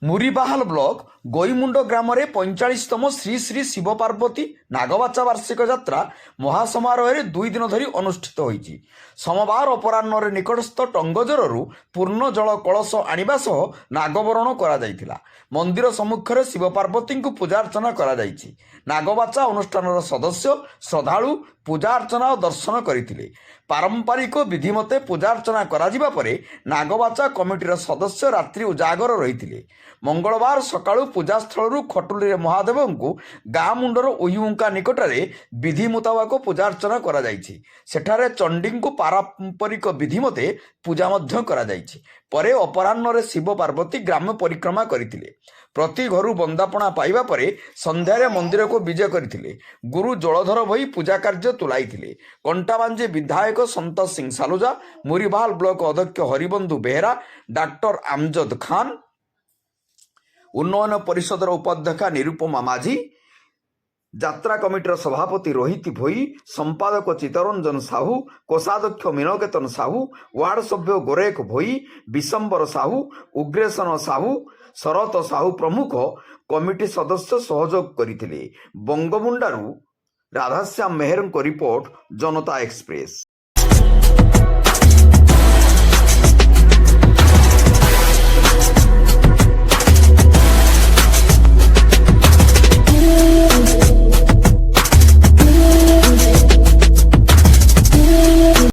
Muribahal block Goimunda ଗ୍ରାମରେ 45ତମ ଶ୍ରୀ ଶ୍ରୀ ଶିବ ପାର୍ବତୀ ନାଗବାଚା ବାର୍ଷିକ ଯାତ୍ରା ମହାସମାରୋହରେ 2 ଦିନ ଧରି ଅନୁଷ୍ଠିତ ହୋଇଛି। ସୋମବାର ଅପରାହ୍ନରେ ନିକଟସ୍ଥ ଟଙ୍ଗଜରରୁ ପୂର୍ଣ୍ଣ ଜଳ କଳସ ଆଣିବା ସହ ନାଗବରଣ କରାଯାଇଥିଲା। ମନ୍ଦିର ସମ୍ମୁଖରେ ଶିବ ପାର୍ବତୀଙ୍କୁ ପୂଜାର୍ଚ୍ଚନା କରାଯାଇଛି। ନାଗବାଚା ଅନୁଷ୍ଠାନର ସଦସ୍ୟ ଶ୍ରଦ୍ଧାଳୁ ପୂଜାର୍ଚ୍ଚନା ଓ ଦର୍ଶନ କରିଥିଲେ। ପାରମ୍ପରିକ ବିଧି ମତେ ପୂଜାର୍ଚ୍ଚନା କରାଯିବା ପରେ ନାଗବାଚା କମିଟିର ସଦସ୍ୟ ରାତ୍ରି ଉଜାଗର ରହିଥିଲେ। ମଙ୍ଗଳବାର ସକାଳୁ ପୂଜାସ୍ଥଳରୁ ଖଟୁଲିରେ ମହାଦେବଙ୍କୁ ଗାଁ ମୁଣ୍ଡର ଉଇହୁଙ୍କା ନିକଟରେ ବିଧି ମୁତାବକ ପୂଜାର୍ଚ୍ଚନା କରାଯାଇଛି। ସେଠାରେ ଚଣ୍ଡୀଙ୍କୁ ପାରମ୍ପରିକ ବିଧି ମତେ ପୂଜା ମଧ୍ୟ କରାଯାଇଛି। ପରେ ଅପରାହ୍ନରେ ଶିବ ପାର୍ବତୀ ଗ୍ରାମ ପରିକ୍ରମା କରିଥିଲେ। ପ୍ରତି ଘରୁ ବନ୍ଦାପଣା ପାଇବା ପରେ ସନ୍ଧ୍ୟାରେ ମନ୍ଦିରକୁ ବିଜେ କରିଥିଲେ। ଗୁରୁ ଜଳଧର ଭୋଇ ପୂଜା କାର୍ଯ୍ୟ ତୁଲାଇଥିଲେ। କଣ୍ଟାବାଞ୍ଜି ବିଧାୟକ ସନ୍ତୋଷ ସିଂ ସାଲୁଜା, ମୁରିବାହାଲ ବ୍ଲକ ଅଧ୍ୟକ୍ଷ ହରିବନ୍ଧୁ ବେହେରା, ଡାକ୍ତର ଆମଜଦ ଖାନ, ଉନ୍ନୟନ ପରିଷଦର ଉପାଧ୍ୟକ୍ଷା ନିରୁପମା ମାଝୀ, ଯାତ୍ରା କମିଟିର ସଭାପତି ରୋହିତ ଭୋଇ, ସମ୍ପାଦକ ଚିତ୍ତରଞ୍ଜନ ସାହୁ, କୋଷାଧ୍ୟକ୍ଷ ମୀନକେତନ ସାହୁ, ୱାର୍ଡ ସଭ୍ୟ ଗୋରେଖ ଭୋଇ, ବିଶମ୍ବର ସାହୁ, ଉଗ୍ରେସନ ସାହୁ, ଶରତ ସାହୁ ପ୍ରମୁଖ କମିଟି ସଦସ୍ୟ ସହଯୋଗ କରିଥିଲେ। ବଙ୍ଗମୁଣ୍ଡାରୁ ରାଧାଶ୍ୟାମ ମେହେରଙ୍କ ରିପୋର୍ଟ, ଜନତା ଏକ୍ସପ୍ରେସ।